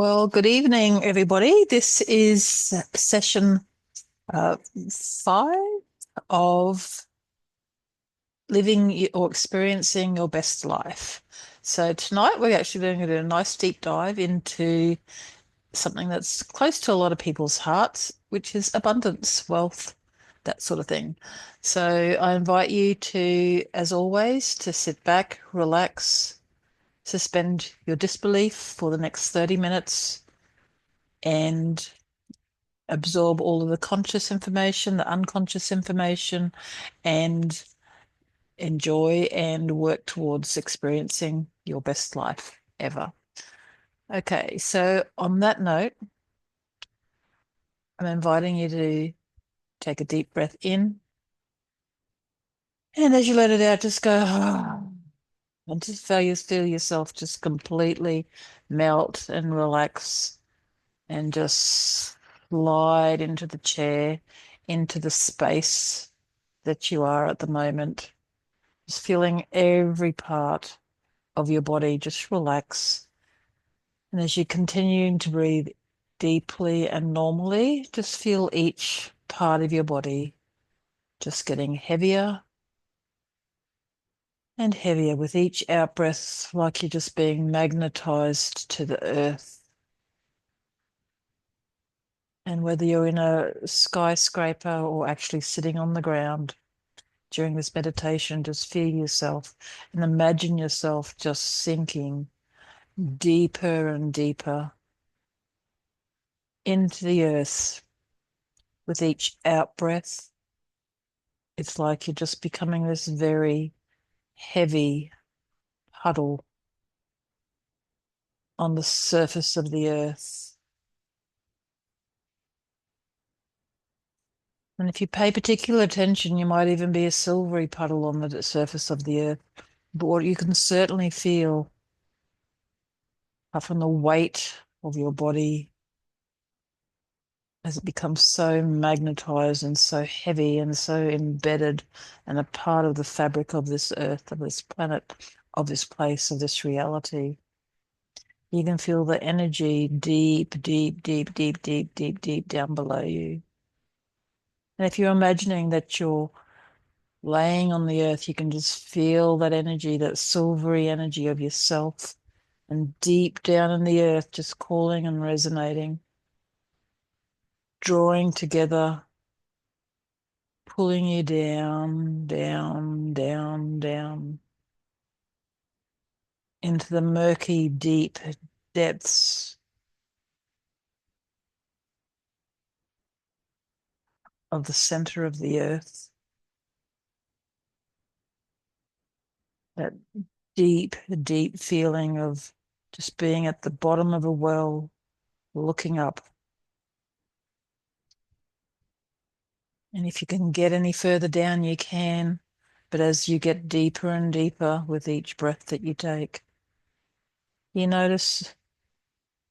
Well, good evening, everybody. This is session uh, 5 of living or experiencing your best life. So tonight we're actually going to do a nice deep dive into something that's close to a lot of people's hearts, which is abundance, wealth, that sort of thing. So I invite you to, as always, to sit back, relax, suspend your disbelief for the next 30 minutes and absorb all of the conscious information, the unconscious information, and enjoy and work towards experiencing your best life ever. Okay, so on that note, I'm inviting you to take a deep breath in. And as you let it out, just go, and just feel yourself just completely melt and relax and just slide into the chair, into the space that you are at the moment. Just feeling every part of your body just relax. And as you continue to breathe deeply and normally, just feel each part of your body just getting heavier and heavier with each out breath, like you're just being magnetized to the earth. And whether you're in a skyscraper or actually sitting on the ground during this meditation, just feel yourself and imagine yourself just sinking deeper and deeper into the earth with each out breath. It's like you're just becoming this very heavy puddle on the surface of the earth. And if you pay particular attention, you might even be a silvery puddle on the surface of the earth. But what you can certainly feel from the weight of your body as it becomes so magnetized and so heavy and so embedded and a part of the fabric of this earth, of this planet, of this place, of this reality. You can feel the energy deep, deep, deep, deep, deep, deep, deep down below you. And if you're imagining that you're laying on the earth, you can just feel that energy, that silvery energy of yourself, and deep down in the earth, just calling and resonating, drawing together, pulling you down, down, down, down into the murky, deep depths of the center of the earth. That deep, deep feeling of just being at the bottom of a well, looking up. And if you can get any further down, you can. But as you get deeper and deeper with each breath that you take, you notice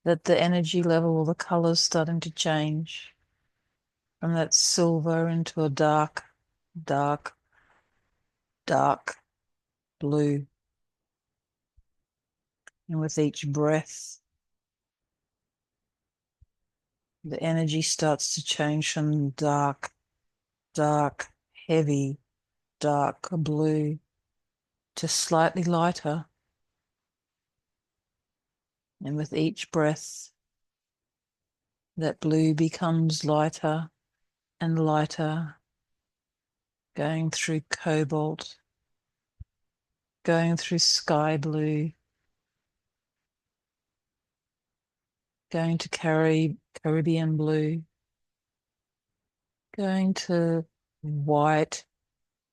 that the energy level or the colors starting to change from that silver into a dark, dark, dark blue. And with each breath, the energy starts to change from dark, dark, heavy, dark blue to slightly lighter. And with each breath, that blue becomes lighter and lighter, going through cobalt, going through sky blue, going to Caribbean blue, going to white,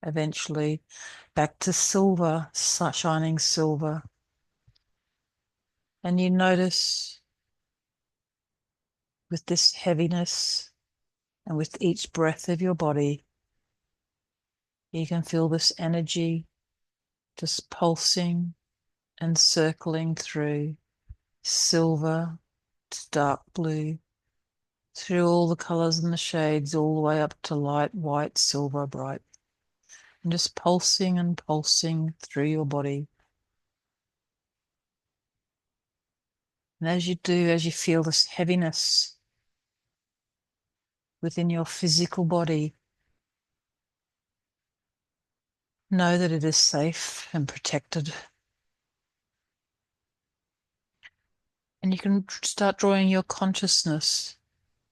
eventually back to silver, shining silver. And you notice with this heaviness and with each breath of your body, you can feel this energy just pulsing and circling through silver to dark blue, through all the colors and the shades, all the way up to light white, silver bright, and just pulsing and pulsing through your body. And as you do, as you feel this heaviness within your physical body, know that it is safe and protected. And you can start drawing your consciousness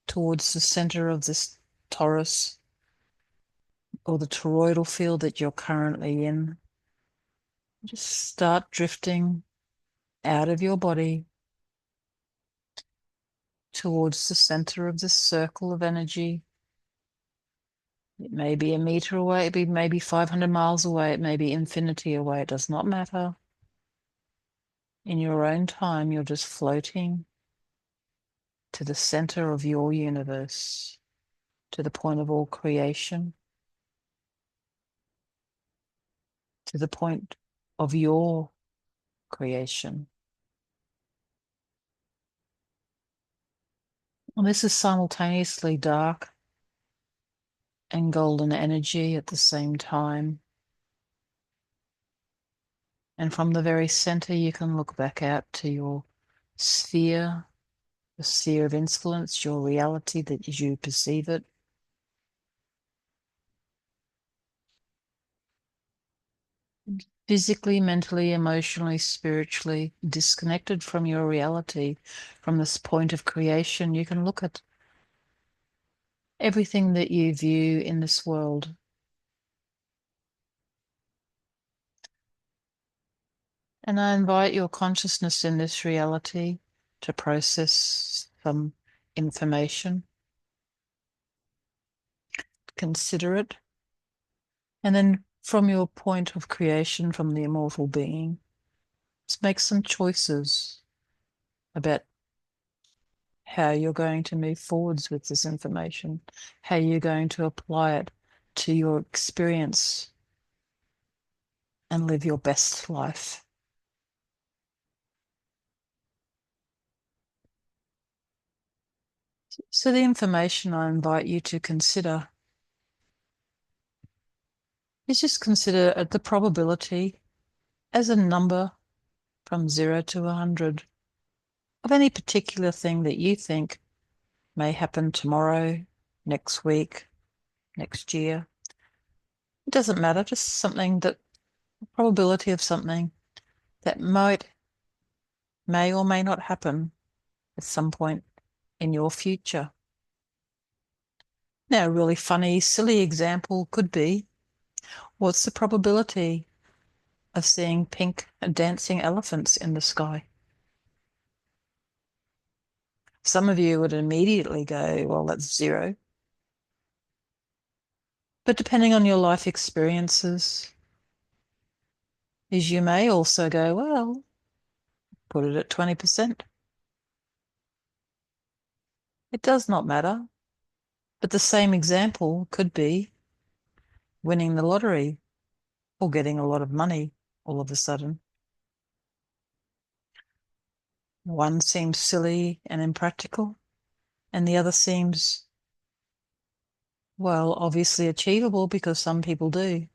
towards the center of this torus or the toroidal field that you're currently in. Just start drifting out of your body towards the center of this circle of energy. It may be a meter away, it may be 500 miles away, it may be infinity away, it does not matter. In your own time, you're just floating to the center of your universe, to the point of all creation, to the point of your creation. And this is simultaneously dark and golden energy at the same time. And from the very center, you can look back out to your sphere, the sphere of influence, your reality that as you perceive it. Physically, mentally, emotionally, spiritually, disconnected from your reality, from this point of creation, you can look at everything that you view in this world. And I invite your consciousness in this reality to process some information, consider it, and then from your point of creation, from the immortal being, just make some choices about how you're going to move forwards with this information, how you're going to apply it to your experience and live your best life. So the information I invite you to consider is just consider the probability as a number from 0 to 100 of any particular thing that you think may happen tomorrow, next week, next year. It doesn't matter, just something that, probability of something that may or may not happen at some point in your future. Now, a really funny, silly example could be, what's the probability of seeing pink dancing elephants in the sky? Some of you would immediately go, well, that's 0. But depending on your life experiences, is you may also go, well, put it at 20%. It does not matter. But the same example could be winning the lottery or getting a lot of money all of a sudden. One seems silly and impractical, and the other seems, well, obviously achievable because some people do,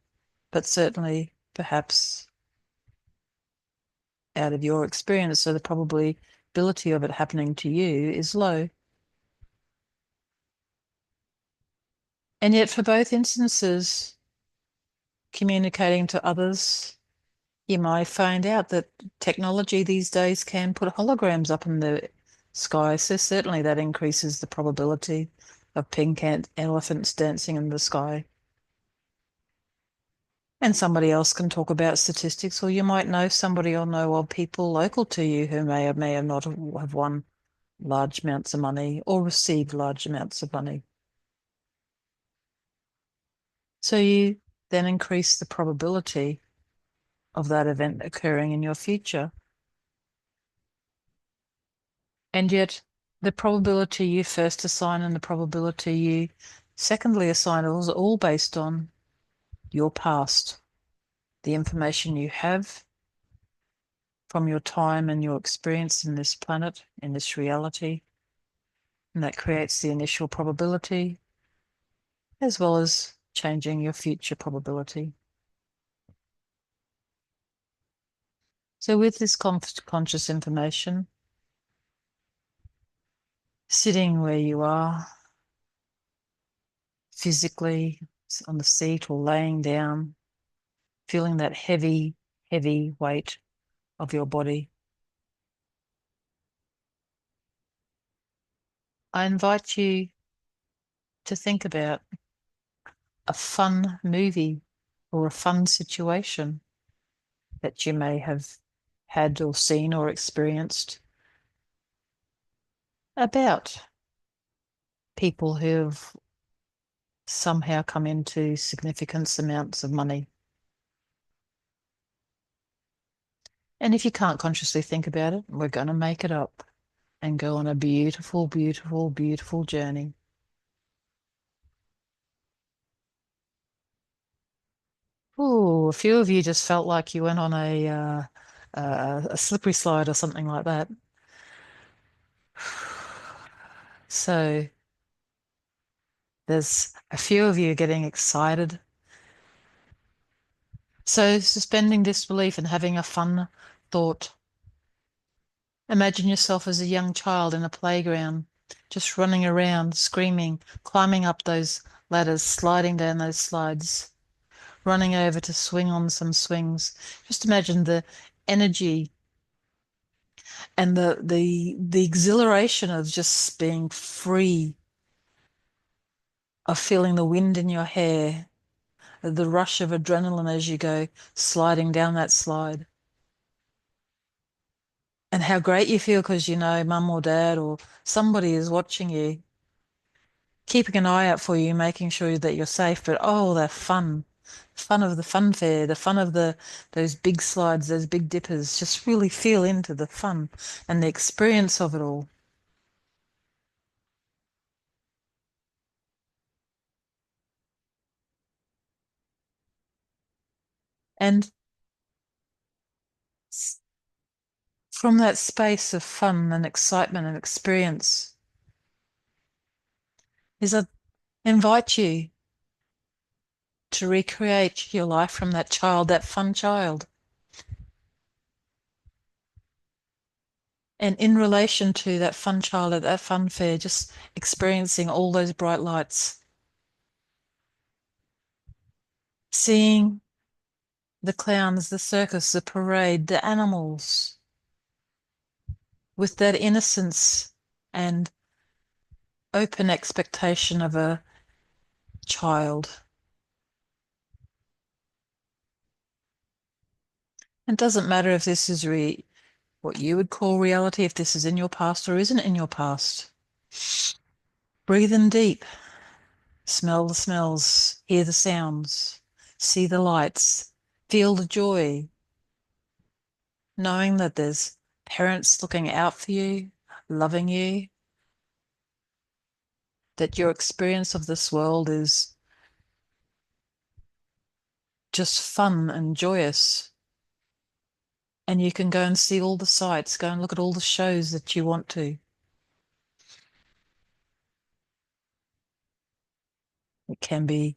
but certainly perhaps out of your experience, so the probability of it happening to you is low. And yet for both instances, communicating to others, you might find out that technology these days can put holograms up in the sky. So certainly that increases the probability of pink elephants dancing in the sky. And somebody else can talk about statistics, or you might know somebody or know of people local to you who may or may not have won large amounts of money or received large amounts of money. So you then increase the probability of that event occurring in your future. And yet the probability you first assign and the probability you secondly assign is all based on your past, the information you have from your time and your experience in this planet, in this reality. And that creates the initial probability as well as changing your future probability. So with this conscious information, Sitting where you are, physically on the seat or laying down, feeling that heavy, heavy weight of your body. I invite you to think about a fun movie or a fun situation that you may have had or seen or experienced about people who have somehow come into significant amounts of money. And if you can't consciously think about it, we're going to make it up and go on a beautiful, beautiful, beautiful journey. Oh, a few of you just felt like you went on a slippery slide or something like that. So there's a few of you getting excited. So suspending disbelief and having a fun thought. Imagine yourself as a young child in a playground, just running around, screaming, climbing up those ladders, sliding down those slides, running over to swing on some swings. Just imagine the energy and the exhilaration of just being free, of feeling the wind in your hair, the rush of adrenaline as you go sliding down that slide. And how great you feel because you know mum or dad or somebody is watching you, keeping an eye out for you, making sure that you're safe. But oh, that fun of the fun fair, the fun of those big slides, those big dippers. Just really feel into the fun and the experience of it all. And from that space of fun and excitement and experience is I invite you to recreate your life from that child, that fun child. And in relation to that fun child at that fun fair, just experiencing all those bright lights, seeing the clowns, the circus, the parade, the animals, with that innocence and open expectation of a child. It doesn't matter if this is what you would call reality, if this is in your past or isn't in your past. Breathe in deep, smell the smells, hear the sounds, see the lights, feel the joy, knowing that there's parents looking out for you, loving you, that your experience of this world is just fun and joyous. And you can go and see all the sights, go and look at all the shows that you want to. It can be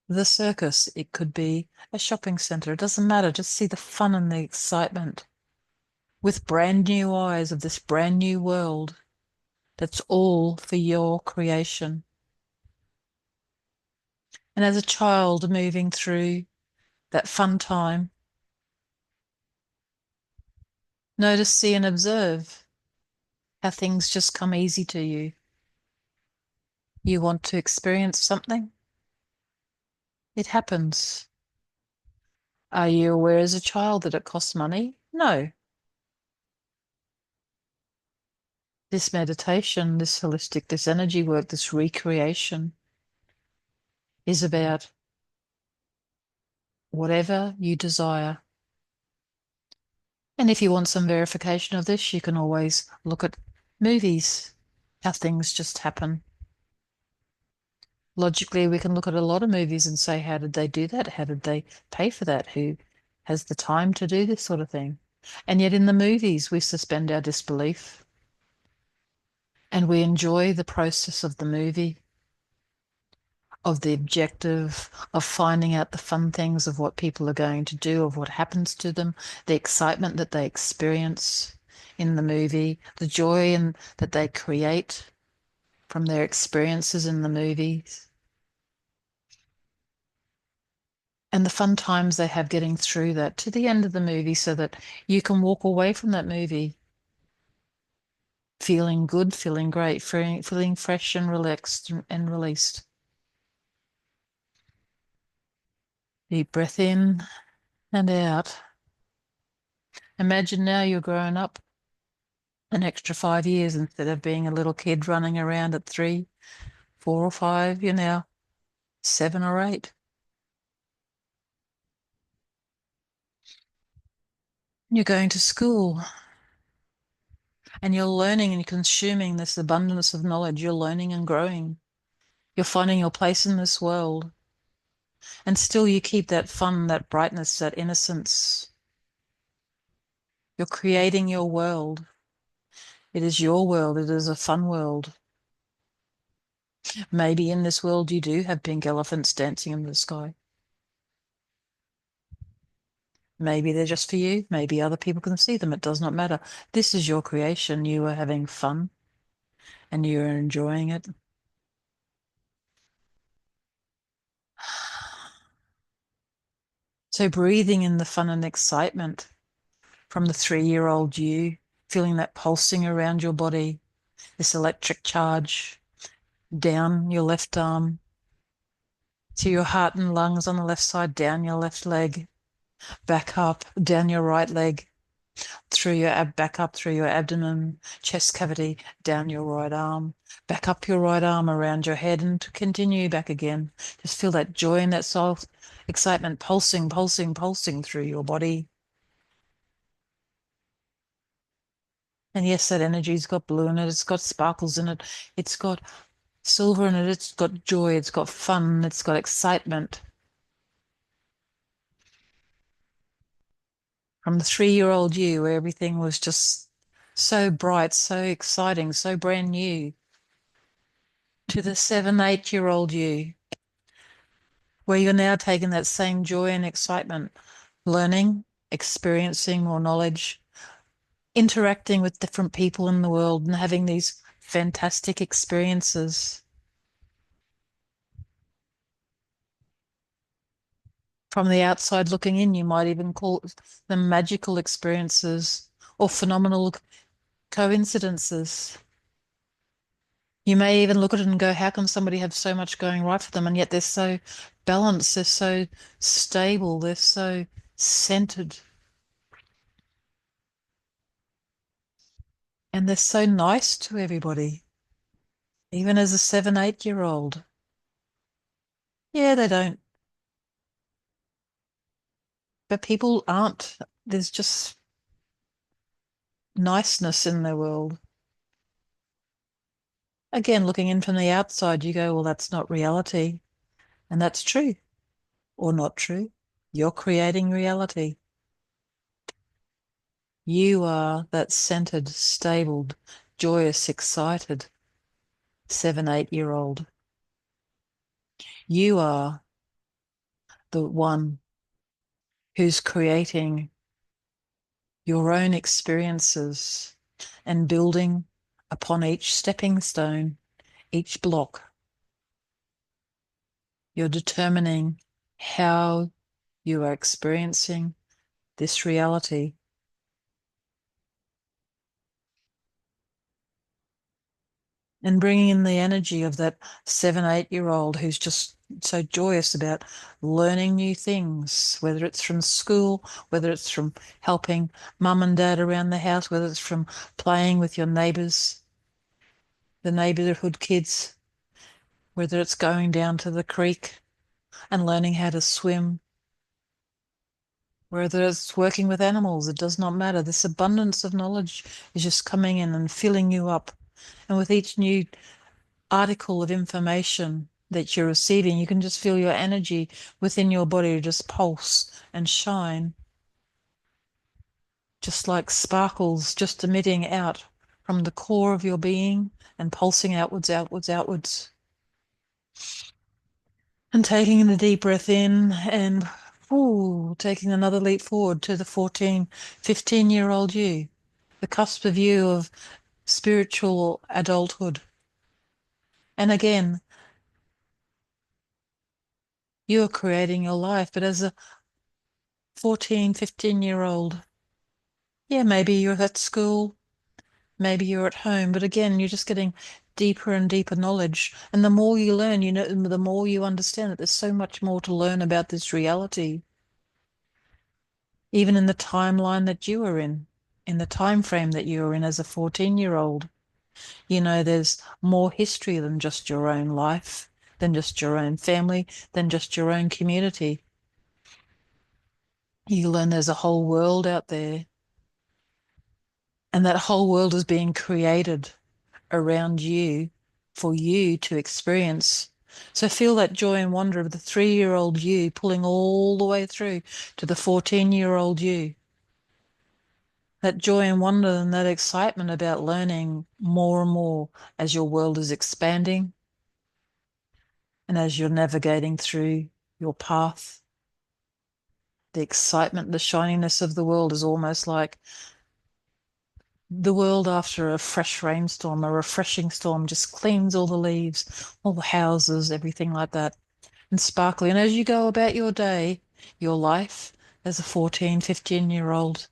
the circus, it could be a shopping centre, it doesn't matter. Just see the fun and the excitement with brand new eyes of this brand new world that's all for your creation. And as a child moving through that fun time, notice, see, and observe how things just come easy to you. You want to experience something? It happens. Are you aware as a child that it costs money? No. This meditation, this holistic, this energy work, this recreation is about whatever you desire. And if you want some verification of this, you can always look at movies, how things just happen. Logically, we can look at a lot of movies and say, how did they do that? How did they pay for that? Who has the time to do this sort of thing? And yet in the movies, we suspend our disbelief and we enjoy the process of the movie, of the objective, of finding out the fun things of what people are going to do, of what happens to them, the excitement that they experience. in the movie, the joy that they create from their experiences in the movies, and the fun times they have getting through that to the end of the movie so that you can walk away from that movie feeling good, feeling great, feeling fresh and relaxed and released. Deep breath in and out. Imagine now you're grown up an extra 5 years instead of being a little kid running around at 3, 4 or 5, you're now 7 or 8. You're going to school and you're learning and consuming this abundance of knowledge. You're learning and growing. You're finding your place in this world. And still you keep that fun, that brightness, that innocence. You're creating your world. It is your world. It is a fun world. Maybe in this world you do have pink elephants dancing in the sky. Maybe they're just for you. Maybe other people can see them. It does not matter. This is your creation. You are having fun and you're enjoying it. So breathing in the fun and excitement from the 3-year-old you, feeling that pulsing around your body, this electric charge down your left arm to your heart and lungs on the left side, down your left leg, back up, down your right leg, through your back up through your abdomen, chest cavity, down your right arm, back up your right arm around your head, and to continue back again. Just feel that joy and that soul excitement pulsing, pulsing, pulsing through your body. And yes, that energy's got blue in it, it's got sparkles in it, it's got silver in it, it's got joy, it's got fun, it's got excitement. From the 3-year-old you, where everything was just so bright, so exciting, so brand new, to the 7, 8-year-old you, where you're now taking that same joy and excitement, learning, experiencing more knowledge, interacting with different people in the world and having these fantastic experiences. From the outside looking in, you might even call them magical experiences or phenomenal coincidences. You may even look at it and go, how can somebody have so much going right for them? And yet they're so balanced, they're so stable, they're so centered, and they're so nice to everybody, even as a 7, 8-year-old. Yeah, they don't, but people aren't. There's just niceness in their world. Again, looking in from the outside, you go, well, that's not reality. And that's true or not true. You're creating reality. You are that centered, stable, joyous, excited 7, 8-year-old. You are the one who's creating your own experiences and building upon each stepping stone, each block. You're determining how you are experiencing this reality. And bringing in the energy of that 7, 8-year-old who's just so joyous about learning new things, whether it's from school, whether it's from helping mum and dad around the house, whether it's from playing with your neighbours, the neighbourhood kids, whether it's going down to the creek and learning how to swim, whether it's working with animals, it does not matter. This abundance of knowledge is just coming in and filling you up. And with each new article of information that you're receiving, you can just feel your energy within your body just pulse and shine, just like sparkles just emitting out from the core of your being and pulsing outwards, outwards, outwards. And taking a deep breath in and taking another leap forward to the 14, 15-year-old you, the cusp of you of spiritual adulthood. And again, you're creating your life, but as a 14, 15-year-old, yeah, maybe you're at school, maybe you're at home, but again, you're just getting deeper and deeper knowledge. And the more you learn, you know, the more you understand that there's so much more to learn about this reality, even in the timeline that you are in the time frame that you are in as a 14-year-old. You know, there's more history than just your own life, than just your own family, than just your own community. You learn there's a whole world out there, and that whole world is being created around you for you to experience. So feel that joy and wonder of the 3-year-old you pulling all the way through to the 14-year-old you. That joy and wonder and that excitement about learning more and more as your world is expanding and as you're navigating through your path. The excitement, the shininess of the world is almost like the world after a fresh rainstorm, a refreshing storm, just cleans all the leaves, all the houses, everything like that, and sparkly. And as you go about your day, your life as a 14, 15-year-old,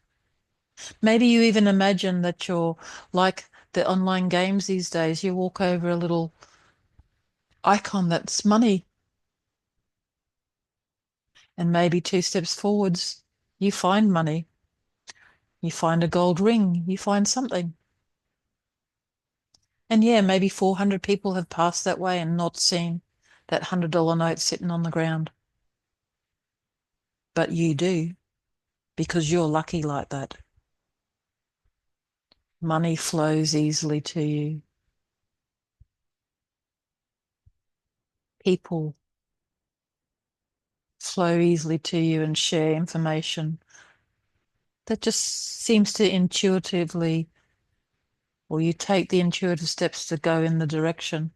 maybe you even imagine that you're like the online games these days. You walk over a little icon that's money, and maybe 2 steps forwards, you find money. You find a gold ring, you find something. And yeah, maybe 400 people have passed that way and not seen that $100 note sitting on the ground. But you do, because you're lucky like that. Money flows easily to you. People flow easily to you and share information that just seems to intuitively, or you take the intuitive steps to go in the direction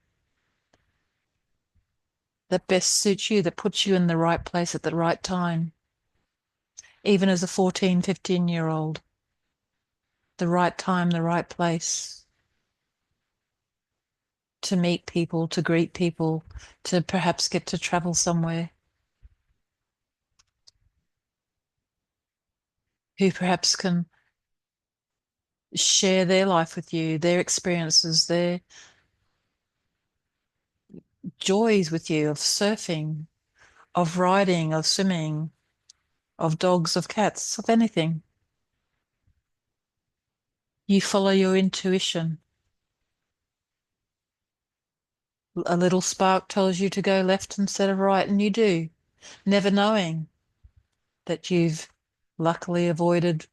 that best suits you, that puts you in the right place at the right time. Even as a 14, 15-year-old, the right time, the right place to meet people, to greet people, to perhaps get to travel somewhere, who perhaps can share their life with you, their experiences, their joys with you of surfing, of riding, of swimming, of dogs, of cats, of anything. You follow your intuition. A little spark tells you to go left instead of right, and you do, never knowing that you've luckily avoided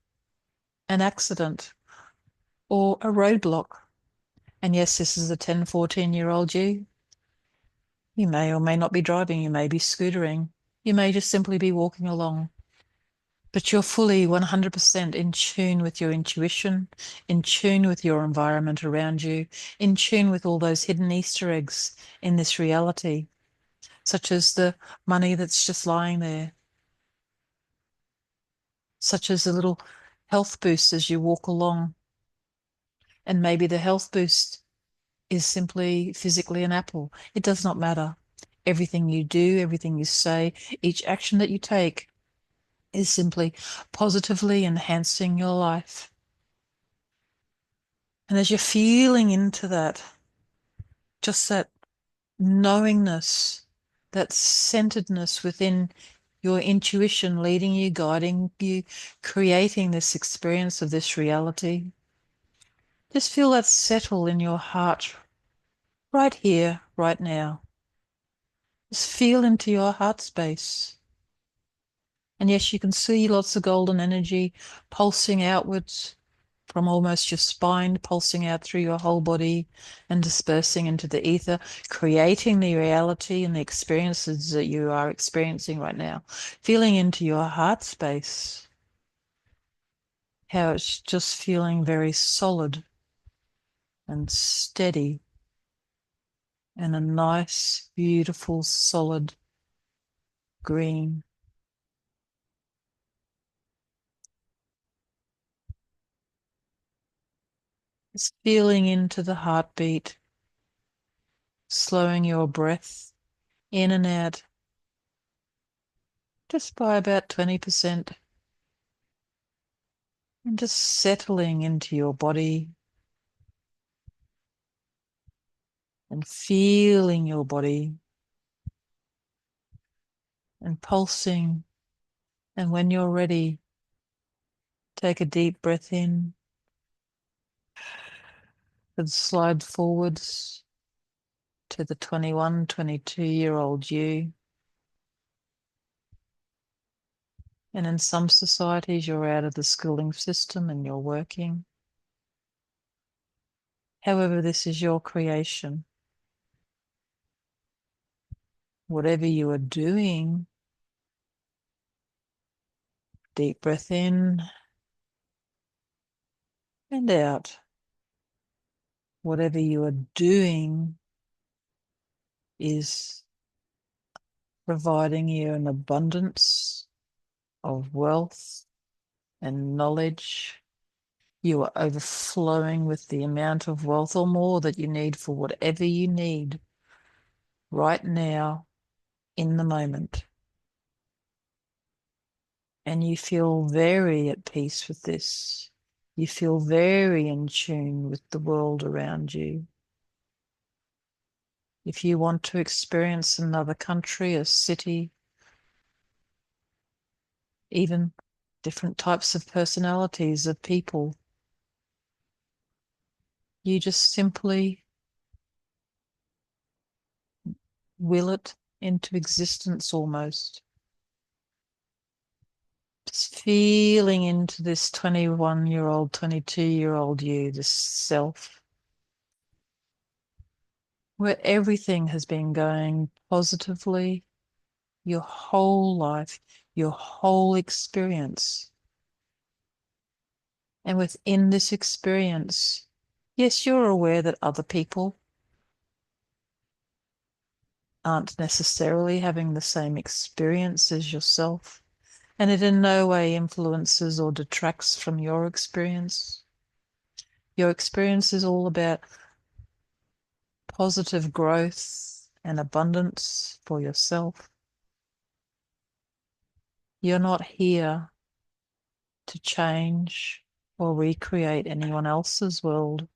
an accident or a roadblock. And yes, this is a 10, 14-year-old you. You may or may not be driving, you may be scootering, you may just simply be walking along. But you're fully 100% in tune with your intuition, in tune with your environment around you, in tune with all those hidden Easter eggs in this reality, such as the money that's just lying there, such as a little health boost as you walk along. And maybe the health boost is simply physically an apple. It does not matter. Everything you do, everything you say, each action that you take is simply positively enhancing your life. And as you're feeling into that, just that knowingness, that centeredness within your intuition leading you, guiding you, creating this experience of this reality, just feel that settle in your heart right here, right now. Just feel into your heart space. And yes, you can see lots of golden energy pulsing outwards from almost your spine, pulsing out through your whole body and dispersing into the ether, creating the reality and the experiences that you are experiencing right now. Feeling into your heart space, how it's just feeling very solid and steady and a nice, beautiful, solid green. Just feeling into the heartbeat, slowing your breath in and out just by about 20%, and just settling into your body and feeling your body and pulsing. And when you're ready, take a deep breath in and slide forwards to the 21, 22-year-old you. And in some societies, you're out of the schooling system and you're working. However, this is your creation. Whatever you are doing, deep breath in and out. Whatever you are doing is providing you an abundance of wealth and knowledge. You are overflowing with the amount of wealth or more that you need for whatever you need right now in the moment. And you feel very at peace with this. You feel very in tune with the world around you. If you want to experience another country, a city, even different types of personalities of people, you just simply will it into existence almost. Just feeling into this 21-year-old, 22-year-old you, this self, where everything has been going positively your whole life, your whole experience. And within this experience, yes, you're aware that other people aren't necessarily having the same experience as yourself, and it in no way influences or detracts from your experience. Your experience is all about positive growth and abundance for yourself. You're not here to change or recreate anyone else's world.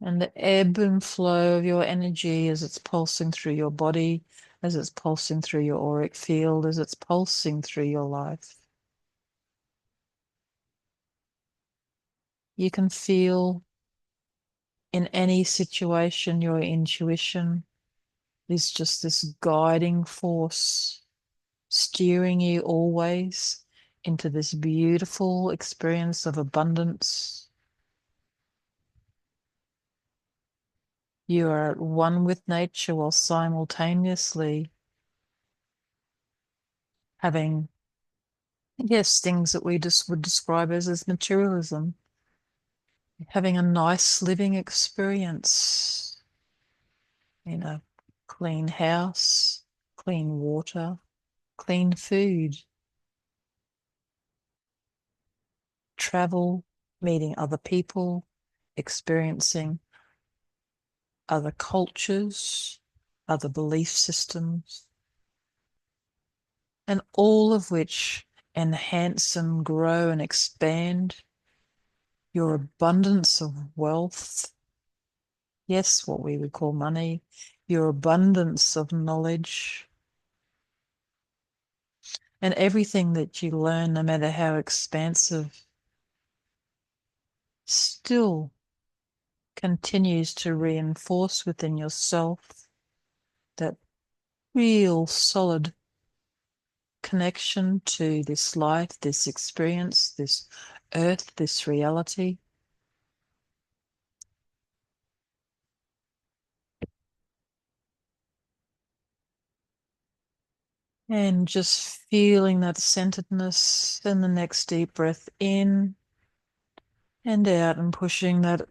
And the ebb and flow of your energy as it's pulsing through your body, as it's pulsing through your auric field, as it's pulsing through your life. You can feel in any situation your intuition is just this guiding force, steering you always into this beautiful experience of abundance. You are at one with nature while simultaneously having, yes, things that we just would describe as materialism, having a nice living experience in a clean house, clean water, clean food, travel, meeting other people, experiencing other cultures, other belief systems, and all of which enhance and grow and expand your abundance of wealth. Yes, what we would call money, your abundance of knowledge, and everything that you learn, no matter how expansive, still continues to reinforce within yourself that real solid connection to this life, this experience, this earth, this reality. And just feeling that centeredness, and the next deep breath in and out, and pushing that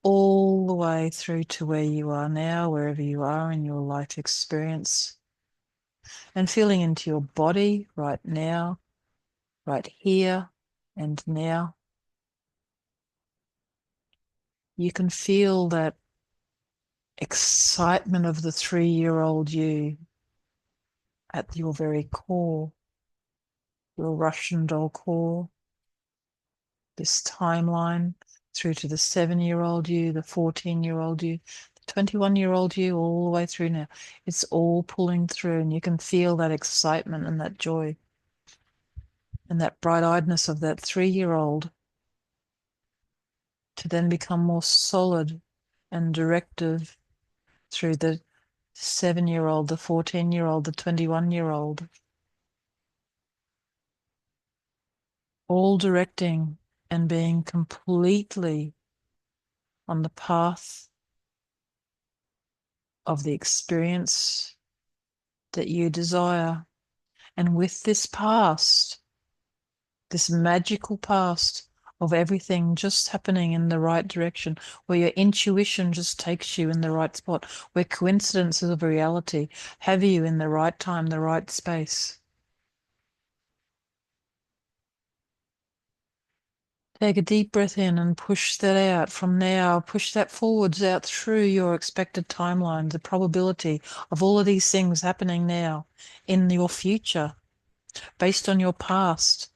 all the way through to where you are now, wherever you are in your life experience, and feeling into your body right now, right here and now. You can feel that excitement of the 3-year-old you at your very core, your Russian doll core, this timeline through to the 7-year-old you, the 14-year-old you, the 21-year-old you, all the way through now. It's all pulling through, and you can feel that excitement and that joy and that bright-eyedness of that 3-year-old to then become more solid and directive through the 7-year-old, the 14-year-old, the 21-year-old, all directing and being completely on the path of the experience that you desire. And with this past, this magical past of everything just happening in the right direction, where your intuition just takes you in the right spot, where coincidences of reality have you in the right time, the right space. Take a deep breath in and push that out from now. Push that forwards out through your expected timeline, the probability of all of these things happening now in your future, based on your past,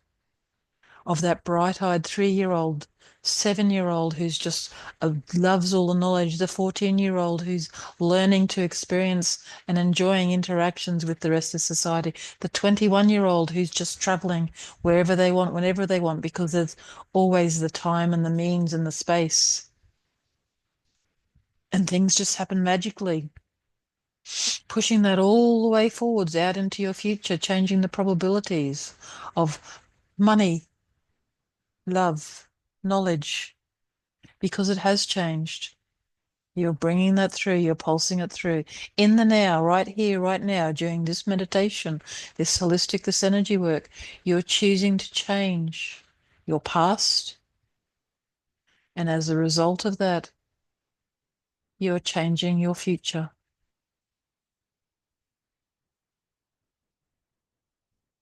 of that bright-eyed 3-year-old, 7-year-old who's just loves all the knowledge, the 14-year-old who's learning to experience and enjoying interactions with the rest of society, the 21-year-old who's just traveling wherever they want, whenever they want, because there's always the time and the means and the space. And things just happen magically. Pushing that all the way forwards out into your future, changing the probabilities of money, love, knowledge, because it has changed. You're bringing that through, you're pulsing it through in the now, right here, right now, during this meditation, this holistic, this energy work. You're choosing to change your past. And as a result of that, you're changing your future.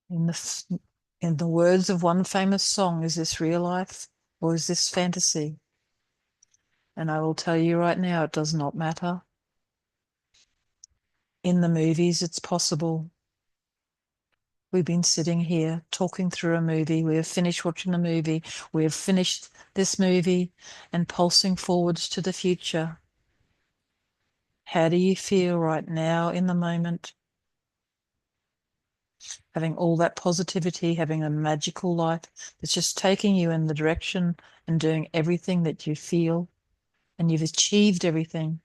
In the words of one famous song, is this real life or is this fantasy? And I will tell you right now, it does not matter. In the movies, it's possible. We've been sitting here talking through a movie. We have finished watching a movie. We have finished this movie and pulsing forwards to the future. How do you feel right now in the moment? Having all that positivity, having a magical life that's just taking you in the direction and doing everything that you feel, and you've achieved everything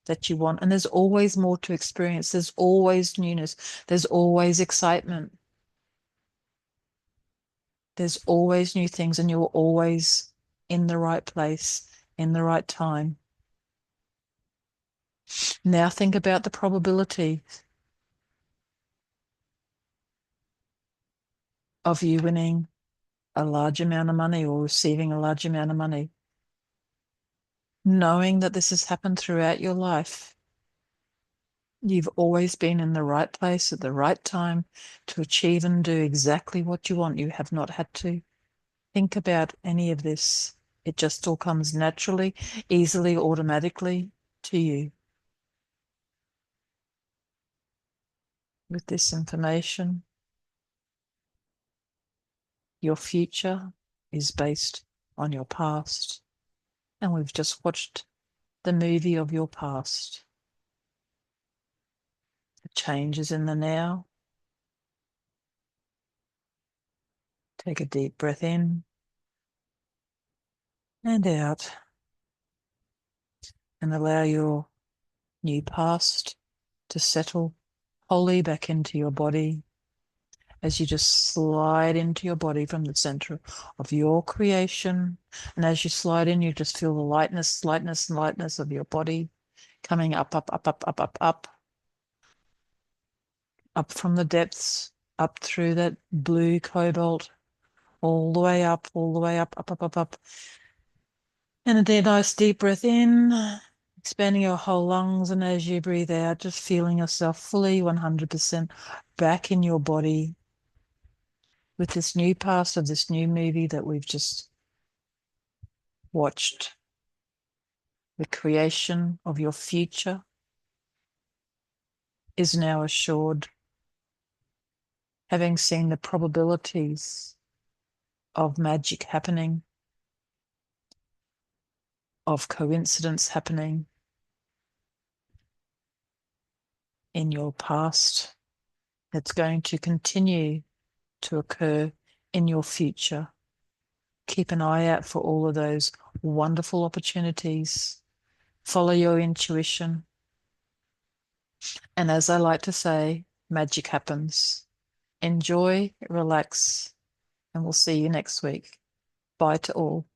that you want. And there's always more to experience. There's always newness. There's always excitement. There's always new things, and you're always in the right place, in the right time. Now think about the probability of you winning a large amount of money or receiving a large amount of money. Knowing that this has happened throughout your life, you've always been in the right place at the right time to achieve and do exactly what you want. You have not had to think about any of this. It just all comes naturally, easily, automatically to you. With this information, your future is based on your past. And we've just watched the movie of your past. The change is in the now. Take a deep breath in and out. And allow your new past to settle wholly back into your body as you just slide into your body from the center of your creation. And as you slide in, you just feel the lightness, lightness, and lightness of your body coming up, up, up, up, up, up, up, up from the depths, up through that blue cobalt, all the way up, all the way up, up, up, up, up. And a nice deep breath in, expanding your whole lungs. And as you breathe out, just feeling yourself fully 100% back in your body with this new past of this new movie that we've just watched. The creation of your future is now assured, having seen the probabilities of magic happening, of coincidence happening in your past. It's going to continue to occur in your future. Keep an eye out for all of those wonderful opportunities. Follow your intuition. And as I like to say, magic happens. Enjoy, relax, and we'll see you next week. Bye to all.